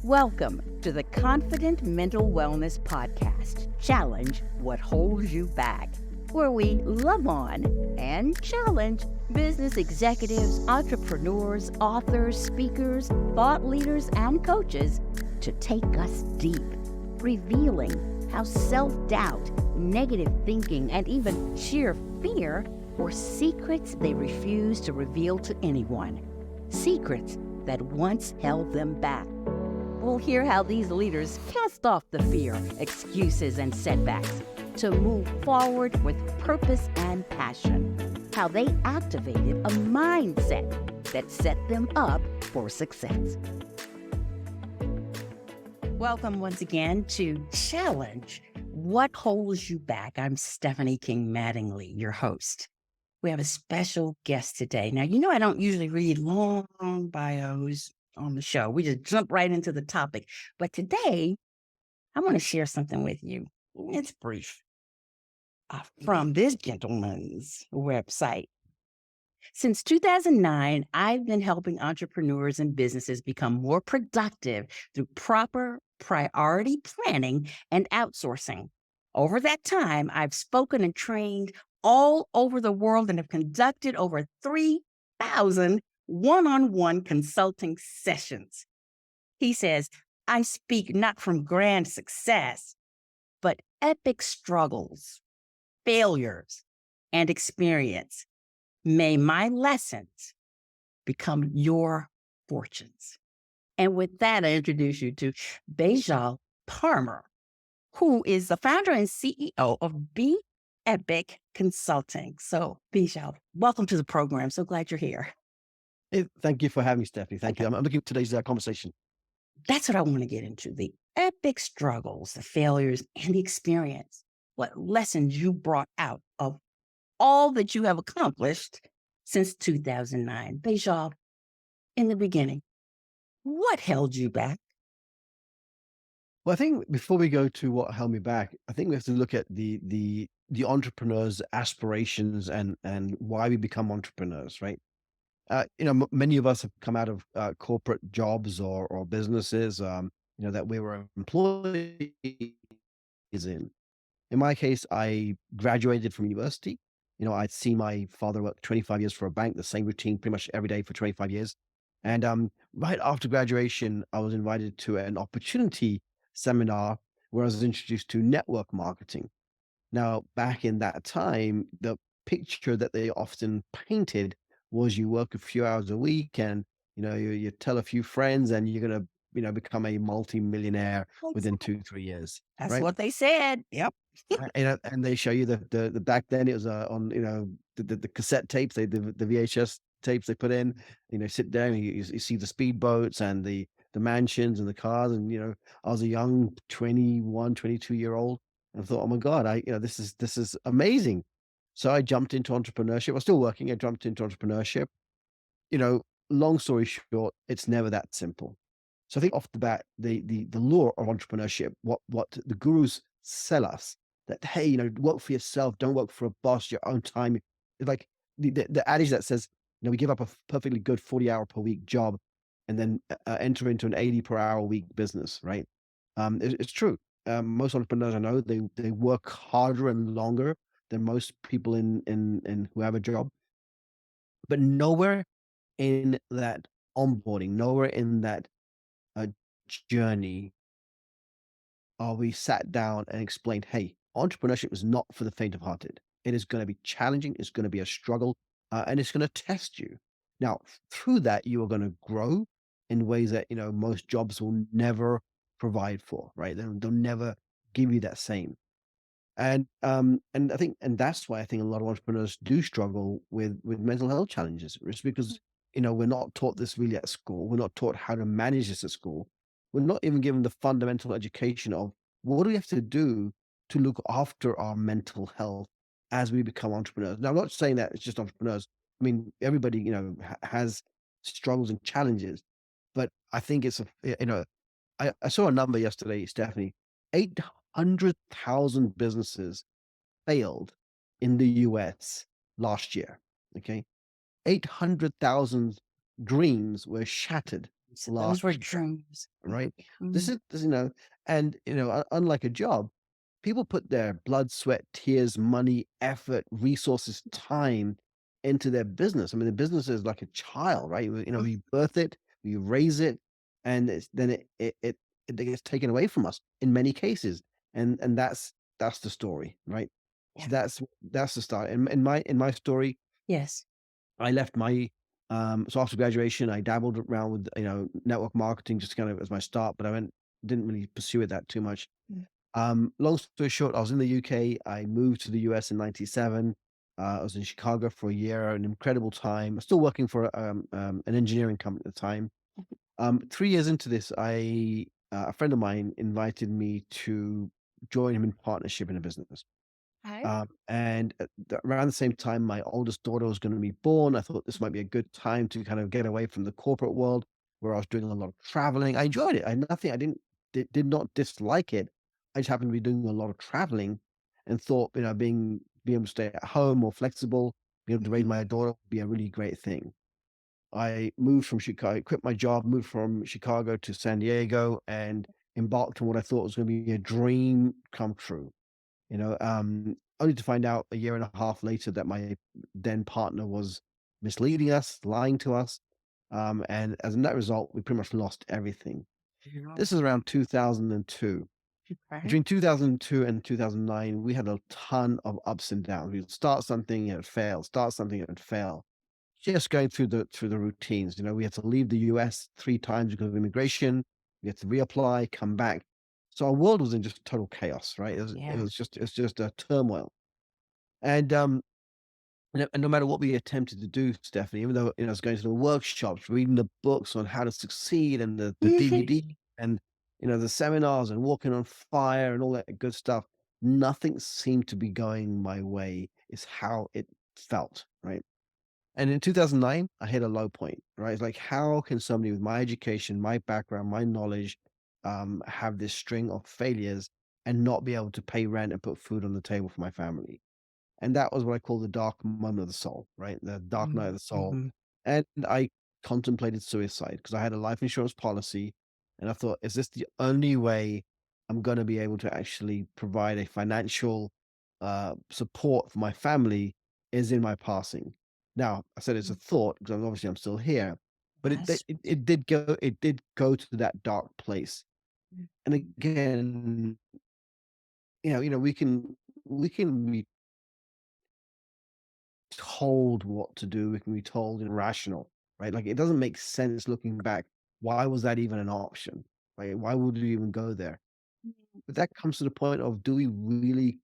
Welcome to the Confident Mental Wellness Podcast. Challenge what holds you back, where we love on and challenge business executives, entrepreneurs, authors, speakers, thought leaders, and coaches to take us deep, revealing how self-doubt, negative thinking, and even sheer fear were secrets they refuse to reveal to anyone. Secrets that once held them back. We'll hear how these leaders cast off the fear, excuses, and setbacks to move forward with purpose and passion. How they activated a mindset that set them up for success. Welcome once again to Challenge What Holds You Back. I'm Stephanie King Mattingly, your host. We have a special guest today. Now, you know I don't usually read long bios on the show. We just jump right into the topic. But today, I want to share something with you. It's brief. From this gentleman's website. Since 2009, I've been helping entrepreneurs and businesses become more productive through proper priority planning and outsourcing. Over that time, I've spoken and trained all over the world and have conducted over 3,000 one-on-one consulting sessions. He says, I speak not from grand success, but epic struggles, failures, and experience. May my lessons become your fortunes. And with that, I introduce you to Beejel Parmar, who is the founder and CEO of Be Epic Consulting. So, Beejel, welcome to the program. So glad you're here. Hey, thank you for having me, Stephanie. Thank you. I'm looking at today's conversation. That's what I want to get into, the epic struggles, the failures, and the experience. What lessons you brought out of all that you have accomplished since 2009. Beejel, in the beginning, what held you back? Well, I think before we go to what held me back, I think we have to look at the entrepreneur's aspirations and why we become entrepreneurs, right? Many of us have come out of corporate jobs or businesses, that we were employees in. In my case, I graduated from university. I'd seen my father work 25 years for a bank, the same routine pretty much every day for 25 years. And right after graduation, I was invited to an opportunity seminar where I was introduced to network marketing. Now, back in that time, the picture that they often painted was you work a few hours a week and, you tell a few friends and you're going to, become a multi-millionaire within 2-3 years. That's Right. what they said. Yep. And they show you the back then it was on the cassette tapes, the VHS tapes they put in. Sit down and you see the speedboats and the mansions and the cars, and I was a young 21, 22-year-old, and I thought, oh my God, this is amazing. So I jumped into entrepreneurship. I was still working. I jumped into entrepreneurship. Long story short, it's never that simple. So I think off the bat, the lure of entrepreneurship, what the gurus sell us, that, hey, work for yourself, don't work for a boss, your own time. It's like the adage that says, we give up a perfectly good 40-hour per week job and then enter into an 80 per hour week business, right? It's true. Most entrepreneurs I know, they work harder and longer than most people in who have a job, but nowhere in that onboarding, nowhere in that uh, journey are we sat down and explained, hey, entrepreneurship is not for the faint of hearted. It is going to be challenging. It's going to be a struggle, and it's going to test you. Now, through that, you are going to grow in ways that, most jobs will never provide for, right? They'll never give you that same. And I think, and that's why I think a lot of entrepreneurs do struggle with mental health challenges. It's because, we're not taught this really at school. We're not taught how to manage this at school. We're not even given the fundamental education of what do we have to do to look after our mental health as we become entrepreneurs. Now, I'm not saying that it's just entrepreneurs. I mean, everybody, has struggles and challenges, but I think I saw a number yesterday, Stephanie, 800,000 businesses failed in the US last year. Okay. 800,000 dreams were shattered So those were last dreams. right? Mhm. You know, and unlike a job, people put their blood, sweat, tears, money, effort, resources, time into their business. I mean, the business is like a child, right? We birth it, we raise it, and then it gets taken away from us in many cases, and that's the story, right? Yeah. So that's the start. In my story, Yes. I left my so after graduation, I dabbled around with, network marketing just kind of as my start, but didn't really pursue it that too much. Mm. Long story short, I was in the UK. I moved to the US in '97. I was in Chicago for a year, an incredible time. Still working for an engineering company at the time. 3 years into this, a friend of mine invited me to join him in partnership in a business. Okay. And around the same time, my oldest daughter was going to be born. I thought this might be a good time to kind of get away from the corporate world where I was doing a lot of traveling. I enjoyed it. I didn't, did not dislike it. I just happened to be doing a lot of traveling and thought, being able to stay at home, more flexible, being able to raise Mhm. my daughter would be a really great thing. I moved from Chicago, quit my job, moved from Chicago to San Diego and embarked on what I thought was going to be a dream come true. Only to find out a year and a half later that my then partner was misleading us, lying to us. And as a net result, we pretty much lost everything. Yeah. This is around 2002. Okay. Between 2002 and 2009, we had a ton of ups and downs. We'd start something, it would fail, start something, it would fail. Just going through the routines. We had to leave the US 3 times because of immigration. We had to reapply, come back. So our world was in just total chaos, right? It Yeah. was just it's just a turmoil. And and no matter what we attempted to do, Stephanie, even though I was going to the workshops, reading the books on how to succeed, and the Mhm. DVD, and the seminars, and walking on fire, and all that good stuff, nothing seemed to be going my way. Is how it felt, right? And in 2009, I hit a low point, right? It's like, how can somebody with my education, my background, my knowledge, have this string of failures and not be able to pay rent and put food on the table for my family? And that was what I call the dark moment of the soul, right? The dark night of Mhm. the soul. Mhm. And I contemplated suicide because I had a life insurance policy. And I thought, is this the only way I'm going to be able to actually provide a financial support for my family is in my passing? Now, I said it's a thought because obviously I'm still here, but Yes. it did go to that dark place. And again, we can be told what to do, we can be told irrational, right? Like, it doesn't make sense looking back. Why was that even an option? Like, why would we even go there? But that comes to the point of, do we really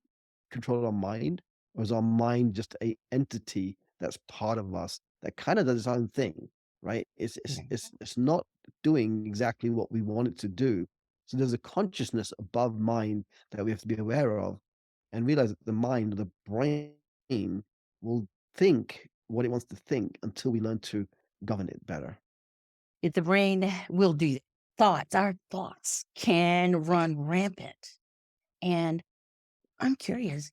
control our mind? Or is our mind just a entity that's part of us that kind of does its own thing, right? It's it's Yeah. it's it's not doing exactly what we want it to do. So there's a consciousness above mind that we have to be aware of and realize that the mind, the brain will think what it wants to think until we learn to govern it better. If the brain will do that. Thoughts, our thoughts can run rampant. And I'm curious,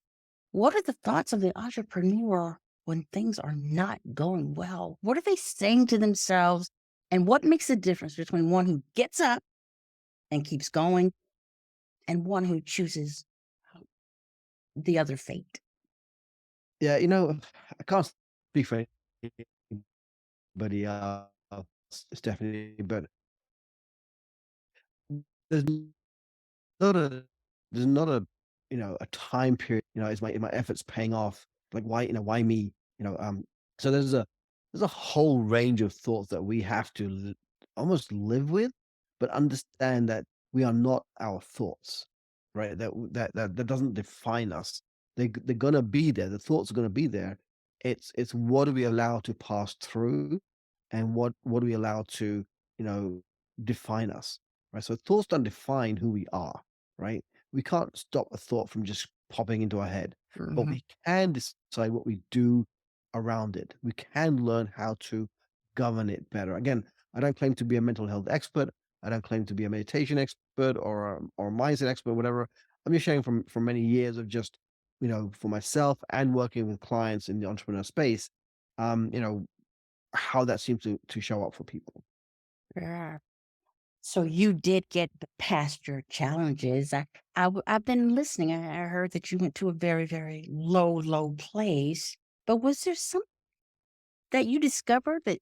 what are the thoughts of the entrepreneur when things are not going well? What are they saying to themselves? And what makes the difference between one who gets up and keeps going and one who chooses the other fate? Yeah, I can't speak for anybody else, Stephanie, but there's not a a time period, is my efforts paying off? Like, why me? So there's a whole range of thoughts that we have to almost live with, but understand that we are not our thoughts, right? That doesn't define us. They're gonna be there. The thoughts are gonna be there. It's what do we allow to pass through, and what do we allow to you know define us, right? So thoughts don't define who we are, right? We can't stop a thought from just popping into our head, but Mhm. we can decide what we do around it. We can learn how to govern it better. Again, I don't claim to be a mental health expert. I don't claim to be a meditation expert or a mindset expert, whatever. I'm just sharing from many years of just, for myself and working with clients in the entrepreneur space, um, you know, how that seems to show up for people. Yeah. So you did get past your challenges. I've been listening. I heard that you went to a very, very low, low place. But was there something that you discovered that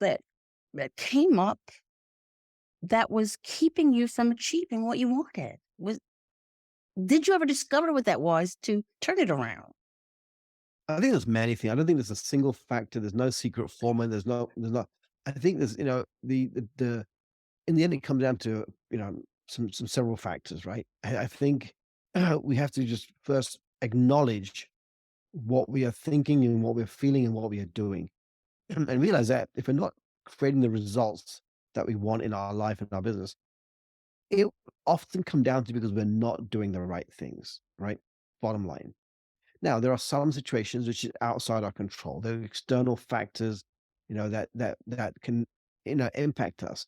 that came up that was keeping you from achieving what you wanted? Did you ever discover what that was to turn it around? I think there's many things. I don't think there's a single factor. There's no secret formula. There's not. I think there's, the in the end, it comes down to, some several factors, right? I think we have to just first acknowledge what we are thinking and what we're feeling and what we are doing, and realize that if we're not creating the results that we want in our life and our business, it often come down to because we're not doing the right things, right? Bottom line. Now, there are some situations which is outside our control. There are external factors, that can, impact us.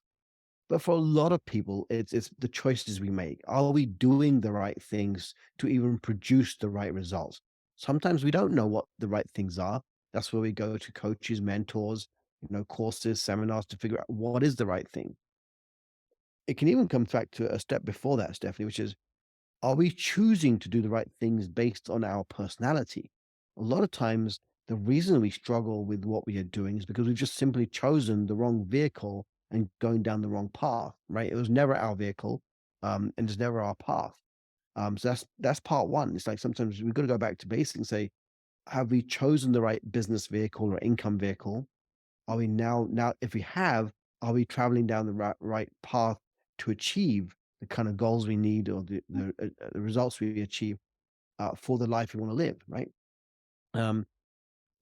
But for a lot of people, it's the choices we make. Are we doing the right things to even produce the right results? Sometimes we don't know what the right things are. That's where we go to coaches, mentors, courses, seminars to figure out what is the right thing. It can even come back to a step before that, Stephanie, which is, are we choosing to do the right things based on our personality? A lot of times, the reason we struggle with what we are doing is because we've just simply chosen the wrong vehicle and going down the wrong path, right? It was never our vehicle, and it's never our path. So that's part one. It's like sometimes we've got to go back to basics and say, have we chosen the right business vehicle or income vehicle? Are we now if we have, are we traveling down the right path to achieve the kind of goals we need or the results we achieve, for the life we wanna live, right? Um,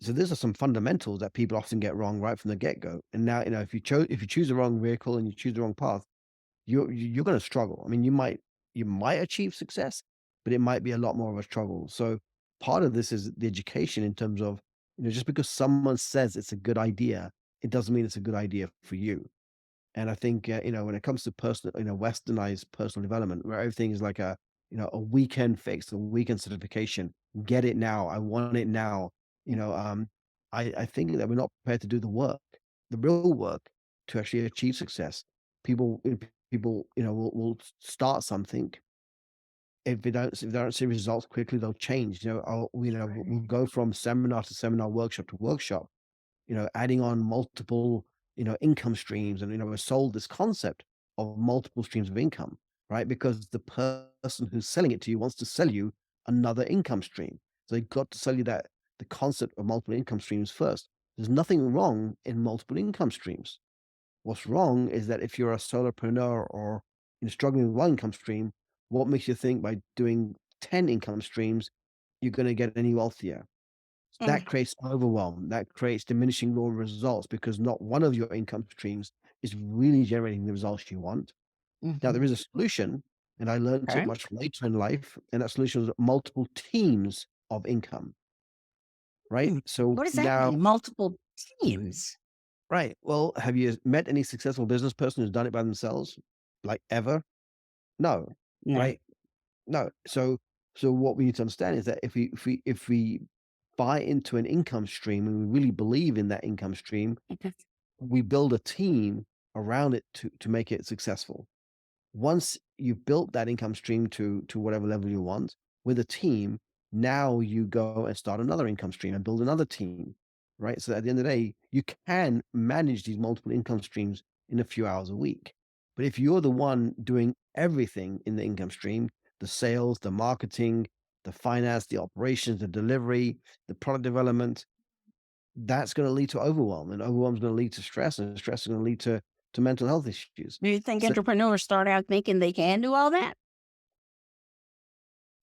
so these are some fundamentals that people often get wrong right from the get-go. And now, if you choose the wrong vehicle and you choose the wrong path, you're gonna struggle. I mean, you might achieve success, but it might be a lot more of a struggle. So part of this is the education in terms of, just because someone says it's a good idea, it doesn't mean it's a good idea for you. And I think, when it comes to personal, westernized personal development, where everything is like a weekend fix, a weekend certification, get it now. I want it now. You know, um, I think that we're not prepared to do the real work to actually achieve success. People, will start something. If they don't see results quickly, they'll change. We'll go from seminar to seminar, workshop to workshop, adding on multiple, income streams. And, we're sold this concept of multiple streams of income, right? Because the person who's selling it to you wants to sell you another income stream. So they got to sell you that the concept of multiple income streams first. There's nothing wrong in multiple income streams. What's wrong is that if you're a solopreneur or struggling with one income stream, what makes you think by doing 10 income streams, you're going to get any wealthier? Mm, That creates overwhelm. That creates diminishing your results because not one of your income streams is really generating the results you want. Now, mhm. there is a solution, and I learned it Okay. much later in life, and that solution was multiple teams of income, right? Mm. So What does that now, mean? Multiple teams? right. Well, have you met any successful business person who's done it by themselves? Like ever? No, No. right? No. So what we need to understand is that if we buy into an income stream and we really believe in that income stream, Okay. we build a team around it to make it successful. Once you've built that income stream to whatever level you want with a team, now you go and start another income stream and build another team, right? So at the end of the day, you can manage these multiple income streams in a few hours a week. But if you're the one doing everything in the income stream, the sales, the marketing, the finance, the operations, the delivery, the product development, that's going to lead to overwhelm, and overwhelm is going to lead to stress, and stress is going to lead to mental health issues. Do you think So entrepreneurs start out thinking they can do all that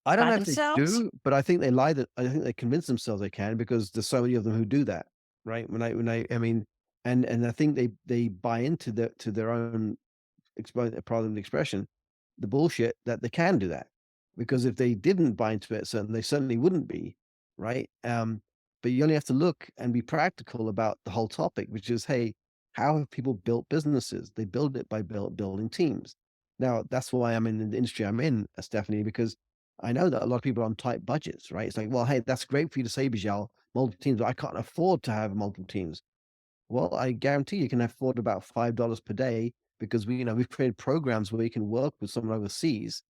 I don't by know if they themselves? do, but I think they lie that I think they convince themselves they can because there's so many of them who do that, right? I mean, and I think they buy into to their own pardon the expression, the bullshit that they can do that. Because if they didn't buy into it, they certainly wouldn't be, right? But you only have to look and be practical about the whole topic, which is, hey, how have people built businesses? They build it by building teams. Now, that's why I'm in the industry I'm in, Stephanie, because I know that a lot of people are on tight budgets, right? It's like, well, hey, that's great for you to say, Bijal, multiple teams, but I can't afford to have multiple teams. Well, I guarantee you can afford about $5 per day because we've created programs where you can work with someone overseas,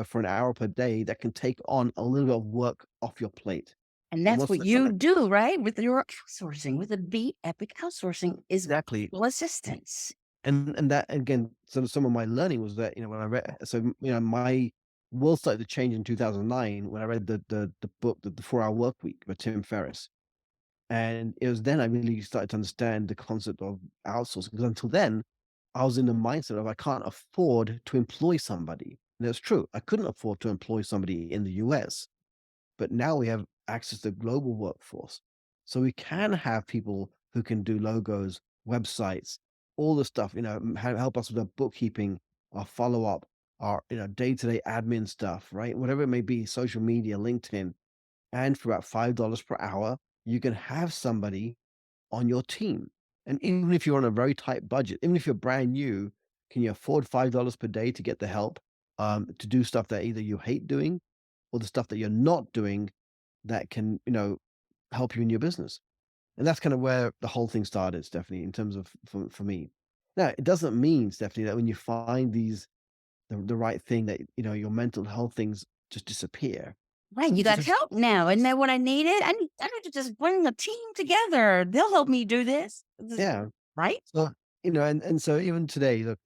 for an hour per day that can take on a little bit of work off your plate. And And that's once what they've done you that, do, right? With your outsourcing, with the Be Epic outsourcing is exactly. virtual assistance. And that again, some of my learning was that, when I read, so my world started to change in 2009 when I read the book, the 4 Hour Work Week by Tim Ferriss. And it was then I really started to understand the concept of outsourcing, because until then, I was in the mindset of I can't afford to employ somebody. And it's true, I couldn't afford to employ somebody in the US, but now we have access to global workforce. So we can have people who can do logos, websites, all the stuff, help us with our bookkeeping, our follow up, our day-to-day admin stuff, right? Whatever it may be, social media, LinkedIn. And for about $5 per hour, you can have somebody on your team. And even if you're on a very tight budget, even if you're brand new, can you afford $5 per day to get the help to do stuff that either you hate doing or the stuff that you're not doing that can, help you in your business? And that's kind of where the whole thing started, Stephanie, in terms of for me. Now, it doesn't mean, Stephanie, that when you find the right thing that, your mental health things just disappear. Right, you got Just help now. Isn't that what I needed? I need to just bring a team together. They'll help me do this, yeah. right? So, and so even today, look,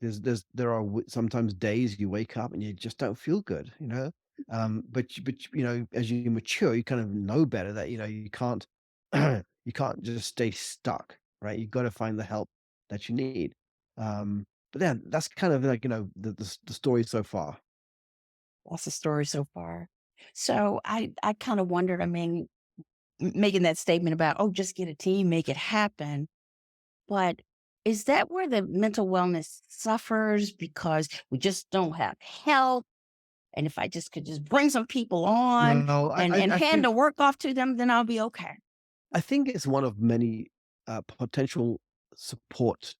there are sometimes days you wake up and you just don't feel good, but as you mature, you kind of know better that you can't you can't just stay stuck, right? You got to find the help that you need. But then that's kind of like the story so far. That's the story so far. So I kind of wondered, I mean, making that statement about, oh, just get a team, make it happen. But is that where the mental wellness suffers because we just don't have help? And if I just could just bring some people on No, I and I, I hand think the work off to them, then I'll be okay. I think it's one of many potential support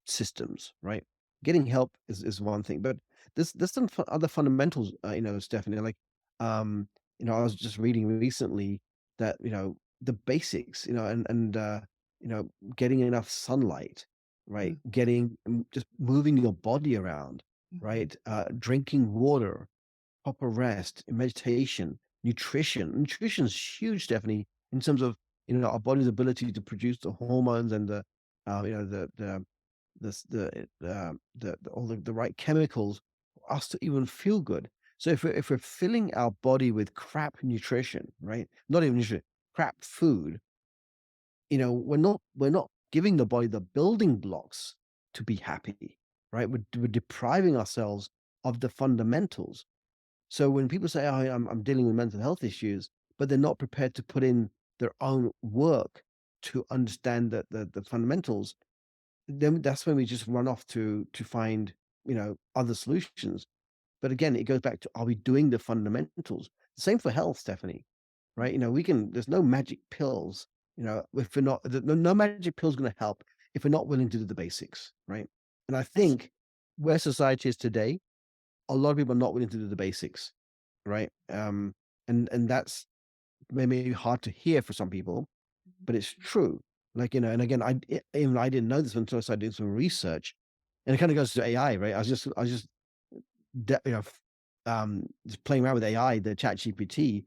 systems, right? Getting help is one thing, but there's some other fundamentals, Stephanie. Like, I was just reading recently that the basics, you know getting enough sunlight, right? Mm, Getting just moving your body around, mhm. right? Drinking water, proper rest, meditation, nutrition. Nutrition is huge, Stephanie, in terms of our body's ability to produce the hormones and the all the right chemicals for us to even feel good. So if we're filling our body with crap nutrition, right? Not even nutrition, crap food, we're not giving the body the building blocks to be happy, right? We're depriving ourselves of the fundamentals. So when people say, "Oh, I'm dealing with mental health issues," but they're not prepared to put in their own work to understand the fundamentals, then that's when we just run off to find, other solutions. But again, it goes back to, are we doing the fundamentals? Same for health, Stephanie, right? There's no magic pills, if we're not, no magic pill's going to help if we're not willing to do the basics, right? And I That's think where society is today, a lot of people are not willing to do the basics, right? And that's maybe hard to hear for some people, but it's true. Like, and again, even I didn't know this until I started doing some research, and it kind of goes to AI, right? I was just de- you know, f- just playing around with AI, the Chat GPT,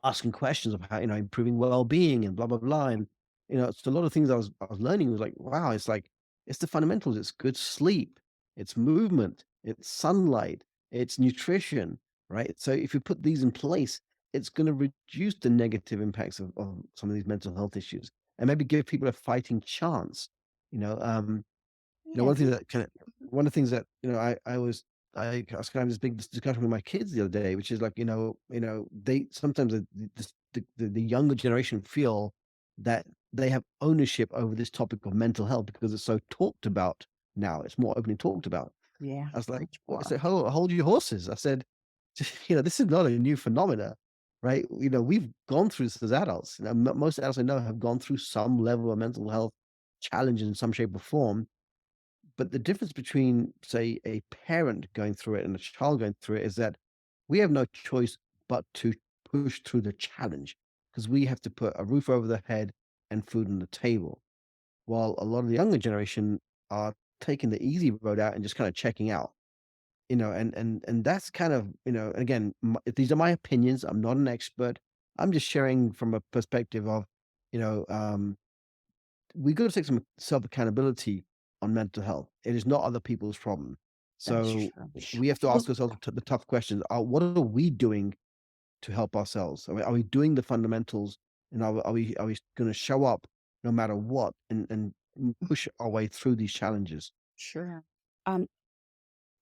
asking questions of how, improving well-being and blah blah blah, and it's a lot of things I was learning was like, wow, it's like it's the fundamentals. It's good sleep, it's movement, it's sunlight, it's nutrition, right? So if you put these in place, it's going to reduce the negative impacts of some of these mental health issues and maybe give people a fighting chance. You know, um, yeah, one of the things that, I was kind of this big discussion with my kids the other day, which is like, they sometimes the younger generation feel that they have ownership over this topic of mental health because it's so talked about now. It's more openly talked about. yeah, I was like, much I more. said, hold your horses. I said, this is not a new phenomena, right? We've gone through this as adults. Most adults I know have gone through some level of mental health challenge in some shape or form, but the difference between, say, a parent going through it and a child going through it is that we have no choice but to push through the challenge because we have to put a roof over their head and food on the table. while a lot of the younger generation are taking the easy road out and just kind of checking out. And that's kind of, again, these are my opinions. I'm not an expert. I'm just sharing from a perspective of, you know, um, we got to take some self accountability on mental health. It is not other people's problem. That's So true. we have to Well, ask ourselves the tough questions. What are we doing to help ourselves? Are we doing the fundamentals, and are we going to show up no matter what, and push our way through these challenges? sure. Um,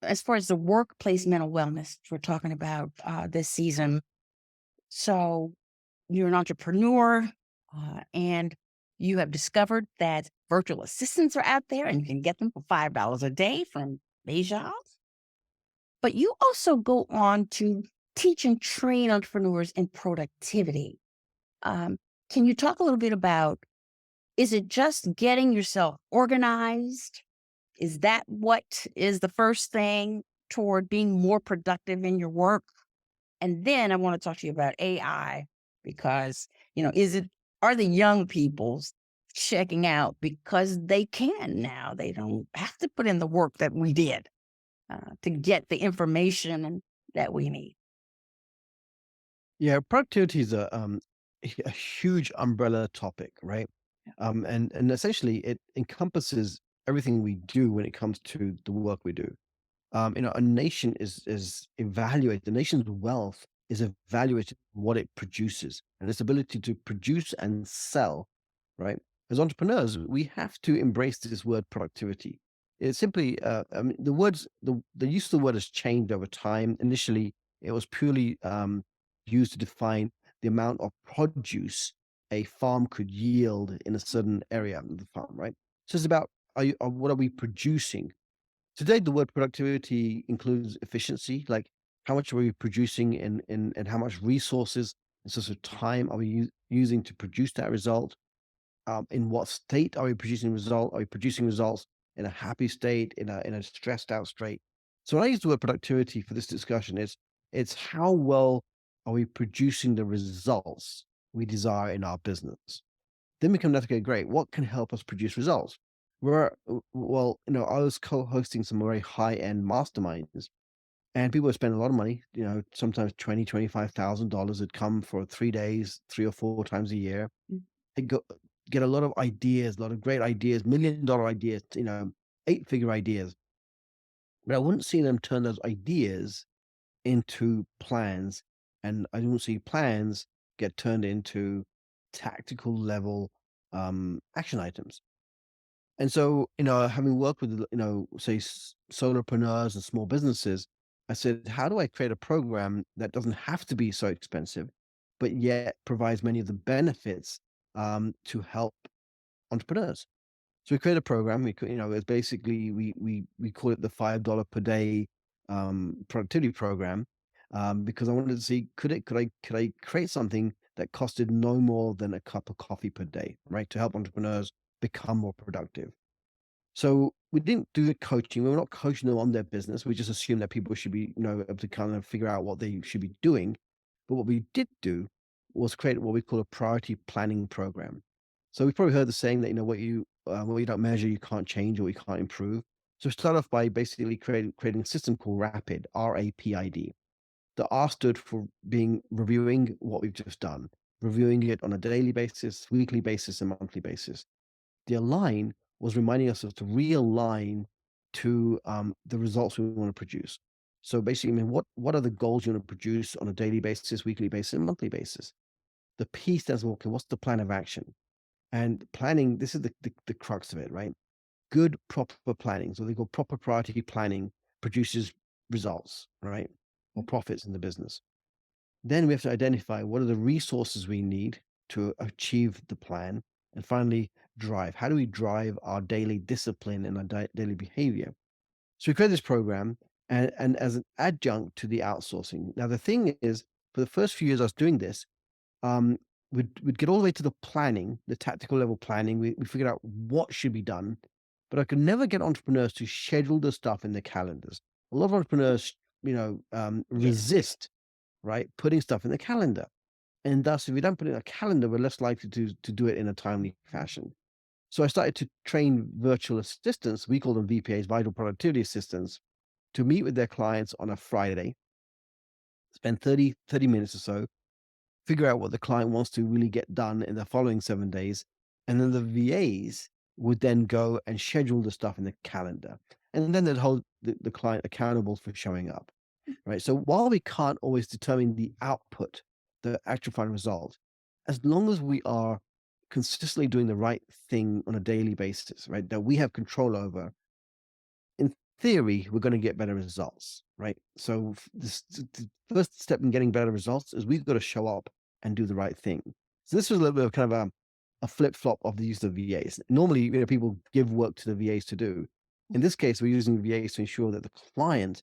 as far as the workplace mental wellness we're talking about this season, so you're an entrepreneur and you have discovered that virtual assistants are out there and you can get them for $5 a day from Beejel. But you also go on to teach and train entrepreneurs in productivity. Um, can you talk a little bit about, is it just getting yourself organized? Is that what is the first thing toward being more productive in your work? And then I want to talk to you about AI because, is it, are the young people's checking out because they can now? They don't have to put in the work that we did to get the information that we need. Yeah, productivity is a huge umbrella topic, right? Yeah. And essentially it encompasses everything we do when it comes to the work we do. A nation is evaluated. The nation's wealth is evaluated on what it produces and its ability to produce and sell, right? As entrepreneurs, we have to embrace this word productivity. It's simply, the use of the word has changed over time. Initially, it was purely used to define the amount of produce a farm could yield in a certain area of the farm, right? So it's about, what are we producing? Today, the word productivity includes efficiency, like how much are we producing and how much resources and sorts of time are we using to produce that result? In what state are we producing result? Are we producing results in a happy state, in a stressed out state? So when I use the word productivity for this discussion, it's how well are we producing the results we desire in our business? Then we come down to, okay, great. What can help us produce results? Well, I was co-hosting some very high-end masterminds, and people would spend a lot of money. Sometimes 25,000 dollars would come for 3 days, 3 or 4 times a year. Mm. They get a lot of ideas, a lot of great ideas, $1 million ideas, 8-figure ideas. But I wouldn't see them turn those ideas into plans, and I don't see plans get turned into tactical level action items. And so, having worked with, say, solopreneurs and small businesses, I said, how do I create a program that doesn't have to be so expensive, but yet provides many of the benefits to help entrepreneurs? So we created a program. It's basically we call it the $5 per day productivity program, because I wanted to see, could I create something that costed no more than a cup of coffee per day, right, to help entrepreneurs become more productive. So we didn't do the coaching. We were not coaching them on their business. We just assumed that people should be, able to kind of figure out what they should be doing. But what we did do was create what we call a priority planning program. So we've probably heard the saying that, what you don't measure, you can't change or you can't improve. So start off by basically creating a system called RAPID, RAPID. The R stood for being reviewing what we've just done, reviewing it on a daily basis, weekly basis, and monthly basis. The align was reminding us of to realign to the results we want to produce. So basically, I mean, what are the goals you want to produce on a daily basis, weekly basis, and monthly basis? The P stands for, okay, what's the plan of action? And planning, this is the crux of it, right? Good, proper planning. So they call proper priority planning produces results, right? Or profits in the business. Then we have to identify what are the resources we need to achieve the plan. And finally, drive. How do we drive our daily discipline and our daily behavior? So we create this program and as an adjunct to the outsourcing. Now, the thing is, for the first few years I was doing this, um, we'd get all the way to the planning, the tactical level planning. We figured out what should be done, but I could never get entrepreneurs to schedule the stuff in their calendars. A lot of entrepreneurs, Yes. resist, right, putting stuff in the calendar. And thus, if we don't put it in a calendar, we're less likely to do it in a timely fashion. So I started to train virtual assistants, we call them VPAs, vital productivity assistants, to meet with their clients on a Friday, spend 30 minutes or so, figure out what the client wants to really get done in the following 7 days. And then the VAs would then go and schedule the stuff in the calendar. And then they'd hold the client accountable for showing up. Right. So while we can't always determine the output, the actual final result, as long as we are consistently doing the right thing on a daily basis, right, that we have control over, in theory, we're going to get better results, right? So the first step in getting better results is we've got to show up and do the right thing. So this was a little bit of kind of a flip flop of the use of VAs. Normally, people give work to the VAs to do. In this case, we're using VAs to ensure that the client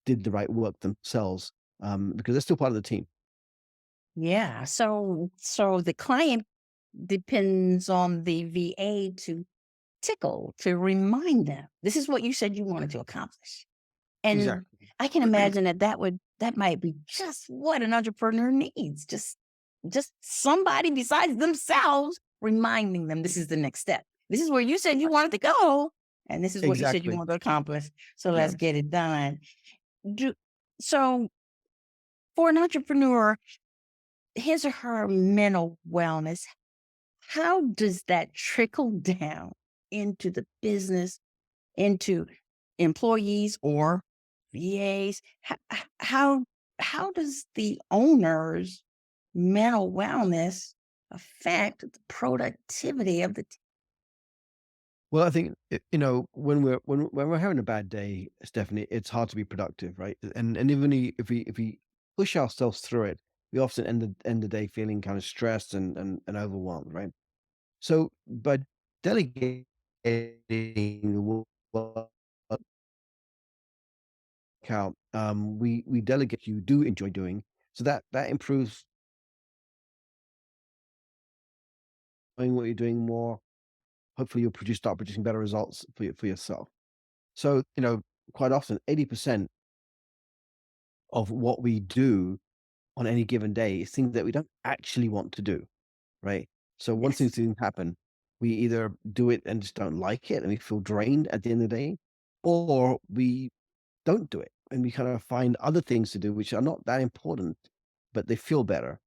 did the right work themselves, because they're still part of the team. Yeah. So the client depends on the VA to tickle, to remind them. This is what you said you wanted to accomplish. And Exactly. I can imagine that might be just what an entrepreneur needs. Just somebody besides themselves reminding them this is the next step. This is where you said you wanted to go, and this is what you said you Exactly. wanted to accomplish. So Yeah. let's get it done. Do so for an entrepreneur, his or her mental wellness, how does that trickle down into the business, into employees or VAs? How does the owner's mental wellness affect the productivity of the team? Well, I think when we're having a bad day, Stephanie, it's hard to be productive, right? And even if we push ourselves through it, we often end the day feeling kind of stressed and overwhelmed, right? So by delegating the work out, we delegate you do enjoy doing, so that improves knowing what you're doing more. Hopefully, start producing better results for yourself. So quite often, 80% of what we do on any given day is things that we don't actually want to do, right? So once these Yes. things happen, we either do it and just don't like it and we feel drained at the end of the day, or we don't do it and we kind of find other things to do which are not that important, but they feel better.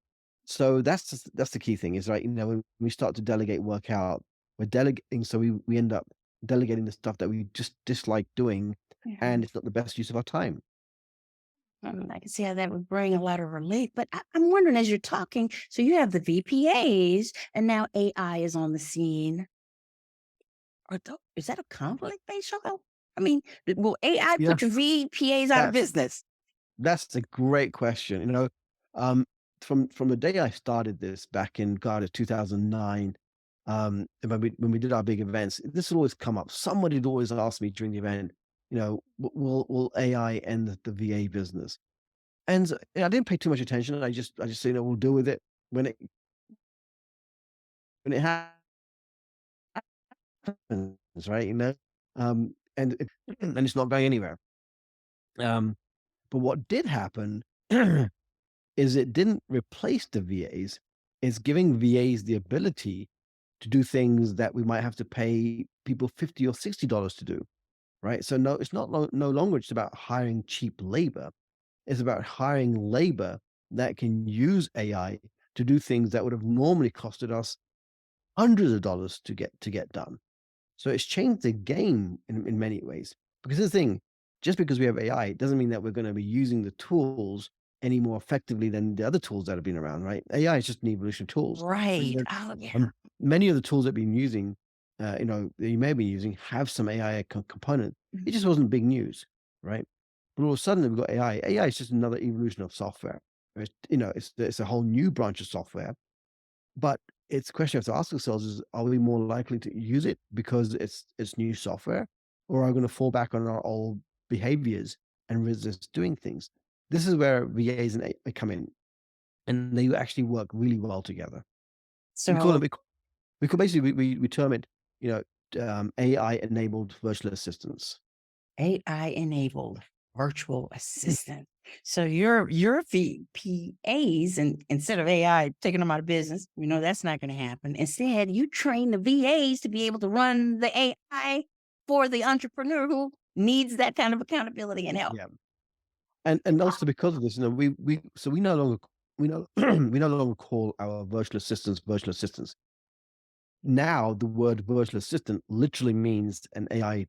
So that's the key thing is right. When we start to delegate work out, we're delegating, so we end up delegating the stuff that we just dislike doing, Mhm. and it's not the best use of our time. I can see how that would bring a lot of relief. But I'm wondering, as you're talking, so you have the VPAs, and now AI is on the scene. Is that a conflict, Beejel? I mean, will AI Yeah, put your VPAs out of that's business? That's a great question. Um, from the day I started this back in God, it's 2009. And when we did our big events, this would always come up. Somebody would always ask me during the event, will AI end the VA business? And I didn't pay too much attention. I just said, we'll deal with it when it happens, right? And it's not going anywhere. Um, but what did happen is it didn't replace the VAs. It's giving VAs the ability to do things that we might have to pay people $50 or $60 to do, right? So no, it's not no longer just about hiring cheap labor. It's about hiring labor that can use AI to do things that would have normally costed us hundreds of dollars to get done. So it's changed the game in many ways. Because here's the thing, just because we have AI, it doesn't mean that we're going to be using the tools any more effectively than the other tools that have been around, right? AI is just an evolution of tools. But, Right. Oh, yeah. many of the tools that we've been using, that you may be using, have some AI component. It Mhm. just wasn't big news, right? But all of a sudden we've got AI. AI is just another evolution of software. It's a whole new branch of software, but it's a question we have to ask ourselves is, are we more likely to use it because it's new software, or are we going to fall back on our old behaviors and resist doing things? This is where VAs and AI come in, and they actually work really well together. We call So them we could basically we term it, AI enabled virtual assistants. AI enabled. virtual assistant. So your VPAs, and instead of AI taking them out of business, we know that's not going to happen. Instead, you train the VAs to be able to run the AI for the entrepreneur who needs that kind of accountability and help. Yeah. And also because of this, we no longer we no we no longer call our virtual assistants. Now the word virtual assistant literally means an AI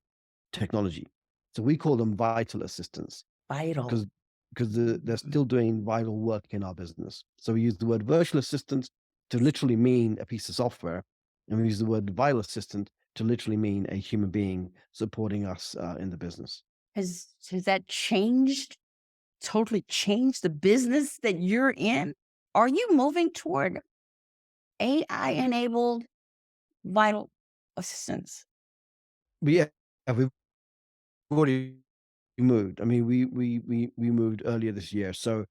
technology. So we call them vital assistants Vital. because they're still doing vital work in our business. So we use the word virtual assistant to literally mean a piece of software, and we use the word vital assistant to literally mean a human being supporting us in the business. Has that changed, totally changed the business that you're in? Are you moving toward AI enabled vital assistance? But yeah, we've already moved. I mean, we moved earlier this year, so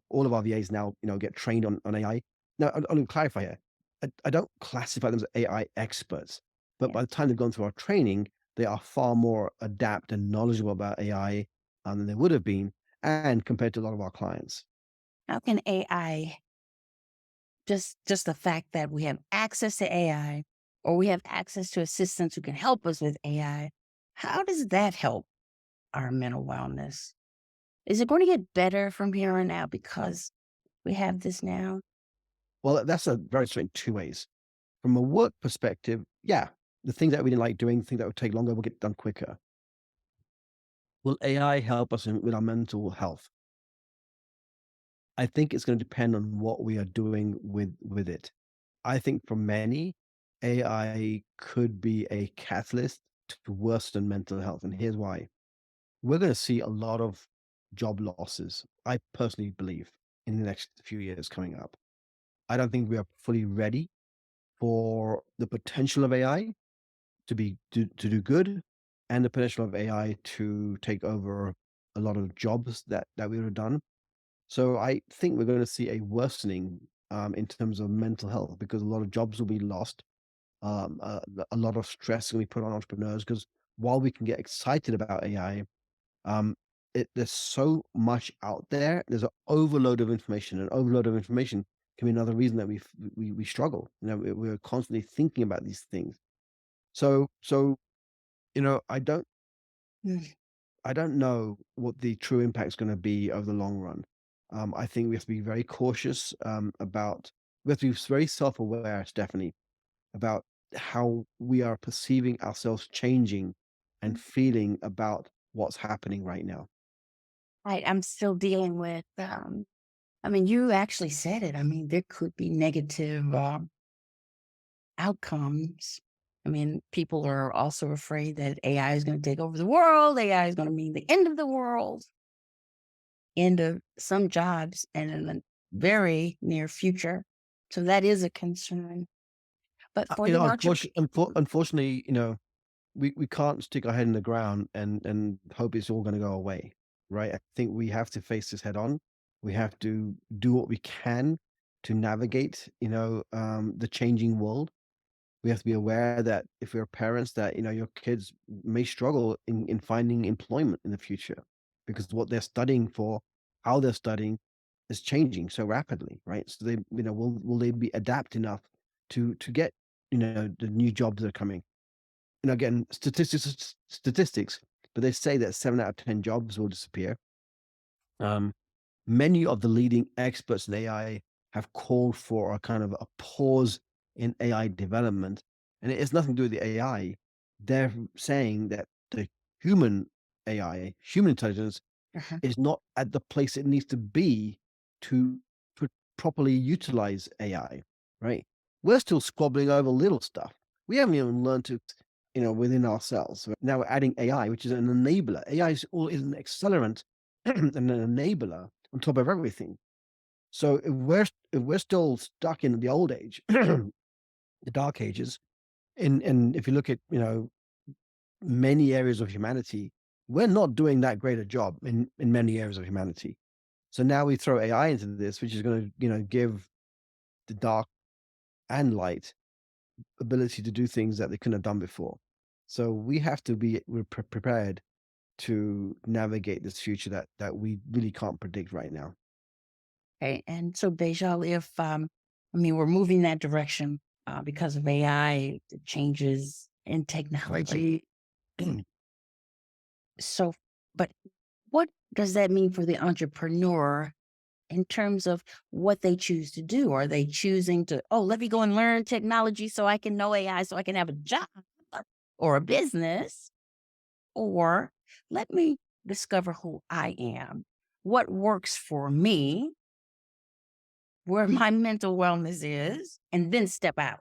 all of our VAs now get trained on AI. Now, I'll clarify here. I don't classify them as AI experts, but Yeah. by the time they've gone through our training, they are far more adept and knowledgeable about AI than they would have been, and compared to a lot of our clients. How can AI, just the fact that we have access to AI or we have access to assistants who can help us with AI, how does that help our mental wellness? Is it going to get better from here on out because we have this now? Well, that's a very straight two ways. From a work perspective, yeah, the things that we didn't like doing, things that would take longer, will get done quicker. Will AI help us with our mental health? I think it's going to depend on what we are doing with it. I think for many, AI could be a catalyst to worsen mental health, and here's why. We're going to see a lot of job losses. I personally believe in the next few years coming up. I don't think we are fully ready for the potential of AI to do good, and the potential of AI to take over a lot of jobs that we would have done. So I think we're going to see a worsening in terms of mental health because a lot of jobs will be lost. A lot of stress will be put on entrepreneurs because while we can get excited about AI, um, there's so much out there. There's an overload of information, and overload of information can be another reason that we struggle. We're constantly thinking about these things. So I don't Mm. I don't know what the true impact is gonna be over the long run. I think we have to be very cautious, about we have to be very self-aware, Stephanie, about how we are perceiving ourselves changing and feeling about what's happening right now. I'm still dealing with, I mean, you actually said it. I mean, there could be negative outcomes. I mean, people are also afraid that AI is going to take over the world. AI is going to mean the end of the world, end of some jobs, and in the very near future. So that is a concern. But for the entrepreneur, Unfortunately, we can't stick our head in the ground and hope it's all gonna go away, right? I think we have to face this head on. We have to do what we can to navigate, the changing world. We have to be aware that if we're parents that, your kids may struggle in finding employment in the future because what they're studying for, how they're studying is changing so rapidly, right? So will they be adapt enough to get, the new jobs that are coming? Again, statistics, but they say that 7 out of 10 jobs will disappear. Um, Many of the leading experts in AI have called for a kind of a pause in AI development, and it has nothing to do with the AI. They're saying that the human AI, human intelligence, uh-huh. is not at the place it needs to be to properly utilize AI, right? We're still squabbling over little stuff. We haven't even learned to, within ourselves. Now we're adding AI, which is an enabler. AI is an accelerant and an enabler on top of everything. So if we're still stuck in the old age, the dark ages, and if you look at many areas of humanity, we're not doing that great a job in many areas of humanity. So now we throw AI into this, which is going to give the dark and light ability to do things that they couldn't have done before. So we have to be prepared to navigate this future that we really can't predict right now. Okay. And so, Bejal, if I mean, we're moving that direction because of AI, the changes in technology. So, but what does that mean for the entrepreneur in terms of what they choose to do? Are they choosing to, oh, let me go and learn technology so I can know AI so I can have a job or a business? Or let me discover who I am, what works for me, where my mental wellness is, and then step out.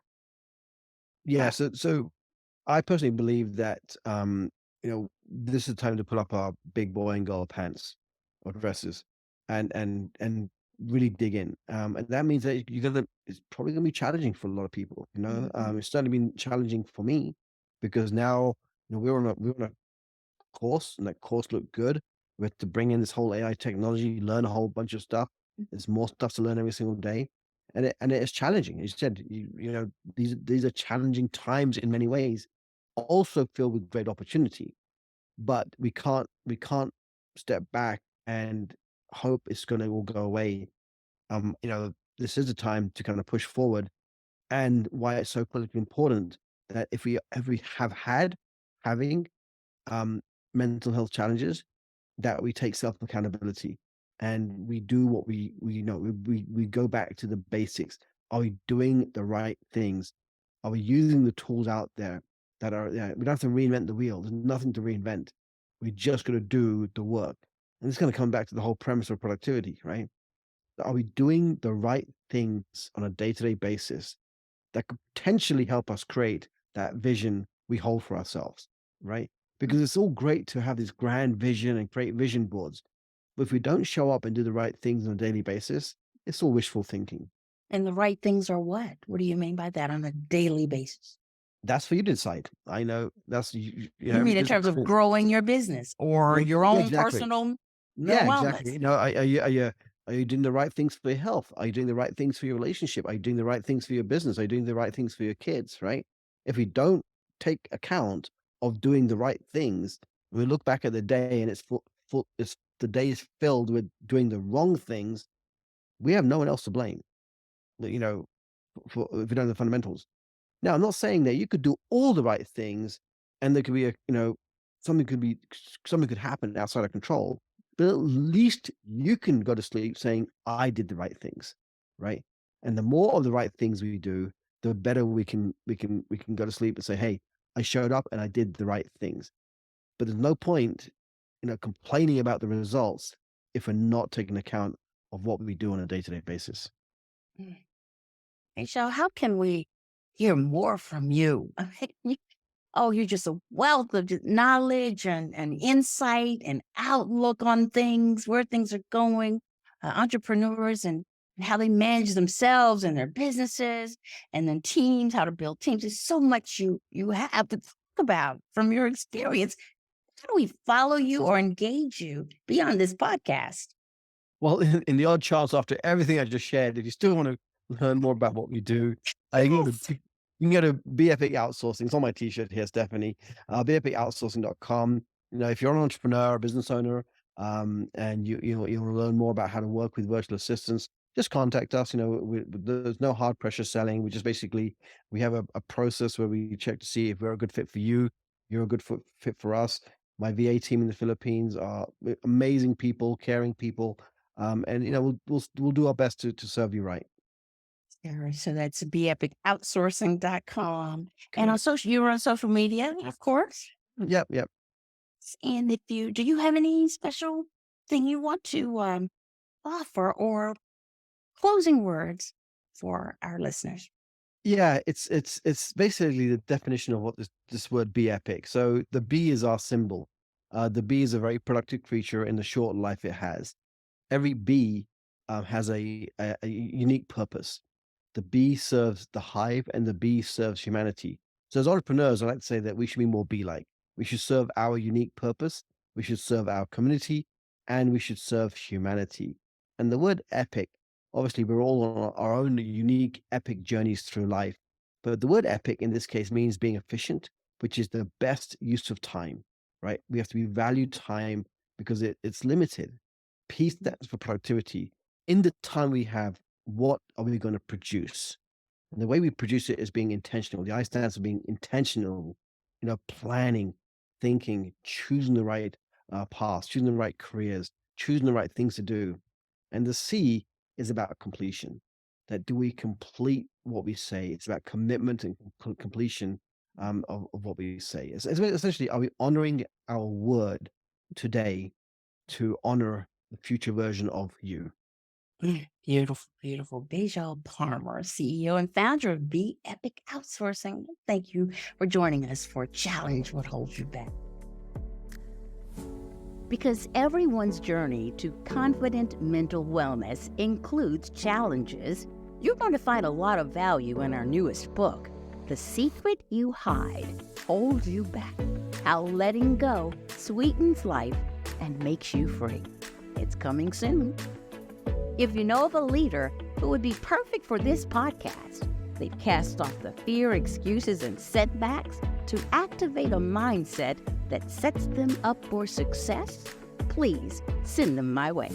Yeah, so I personally believe that this is the time to put up our big boy and girl pants or dresses and really dig in. And that means that you're gonna it's probably gonna be challenging for a lot of people, you know. Mhm. It's certainly been challenging for me because now, we're on a course and that course looked good. We had to bring in this whole AI technology, learn a whole bunch of stuff. There's more stuff to learn every single day. And it is challenging. As you said, these are challenging times in many ways, also filled with great opportunity. But we can't step back and hope it's gonna all go away. This is a time to kind of push forward, and why it's so critically important that if we having um mental health challenges, that we take self accountability and we do what we know. We go back to the basics. Are we doing the right things? Are we using the tools out there that are? Yeah, we don't have to reinvent the wheel. There's nothing to reinvent. We just got to do the work, and it's going to come back to the whole premise of productivity, right? Are we doing the right things on a day to day basis that could potentially help us create that vision we hold for ourselves, right? Because it's all great to have this grand vision and create vision boards. But if we don't show up and do the right things on a daily basis, it's all wishful thinking. And the right things are what? What do you mean by that on a daily basis? That's for you to decide. I know that's You mean in everybody's terms of experience. growing your business or Yeah, your yeah, own exactly. personal mental Yeah, exactly. wellness? Are you doing the right things for your health? Are you doing the right things for your relationship? Are you doing the right things for your business? Are you doing the right things for your kids? Right? If we don't take account of doing the right things, we look back at the day and it's the day is filled with doing the wrong things. We have no one else to blame. You know, for if we don't know the fundamentals. Now, I'm not saying that you could do all the right things and there could be something could be something could happen outside of control, but at least you can go to sleep saying, I did the right things, right? And the more of the right things we do, the better we can go to sleep and say, hey, I showed up and I did the right things. But there's no point, complaining about the results if we're not taking account of what we do on a day-to-day basis. Mm. And so, how can we hear more from you? Oh, you're just a wealth of just knowledge and insight and outlook on things, where things are going, entrepreneurs and how they manage themselves and their businesses, and then teams, how to build teams. There's so much you have to talk about from your experience. How do we follow you or engage you beyond this podcast? Well, in the odd chance after everything I just shared, if you still want to learn more about what we do, you can go Yes. to you can go to BFA Outsourcing. It's on my T-shirt here, Stephanie. BFAOutsourcing.com. If you're an entrepreneur, a business owner, and you want to learn more about how to work with virtual assistants, just contact us. There's no hard pressure selling. We just basically we have a process where we check to see if we're a good fit for you, you're a good fit for us. My VA team in the Philippines are amazing people, caring people, and we'll do our best to serve you right. Sure. So that's beepicoutsourcing.com. And on Correct. social, you're on social media, of course. Yep, yep. And if you do you have any special thing you want to offer or closing words for our listeners? Yeah, it's basically the definition of what this word "be epic." So the bee is our symbol. The bee is a very productive creature in the short life it has. Every bee has a unique purpose. The bee serves the hive, and the bee serves humanity. So as entrepreneurs, I like to say that we should be more bee-like. We should serve our unique purpose. We should serve our community, and we should serve humanity. And the word epic, obviously, we're all on our own unique epic journeys through life. But the word epic in this case means being efficient, which is the best use of time. right? We have to value time because it's limited. Peace stands for productivity. In the time we have, what are we going to produce? And the way we produce it is being intentional. The I stands for being intentional, planning, thinking, choosing the right paths, choosing the right careers, choosing the right things to do. And the C is about completion. That do we complete what we say? It's about commitment and completion of what we say. Essentially, are we honoring our word today to honor the future version of you? Beautiful, beautiful. Beejel Parmar, CEO and founder of Be Epic Outsourcing. Thank you for joining us for Challenge What Holds You Back. Because everyone's journey to confident mental wellness includes challenges, you're going to find a lot of value in our newest book, The Secret You Hide Holds You Back, How Letting Go Sweetens Life and Makes You Free. It's coming soon. If you know of a leader who would be perfect for this podcast, they've cast off the fear, excuses, and setbacks to activate a mindset that sets them up for success, please send them my way.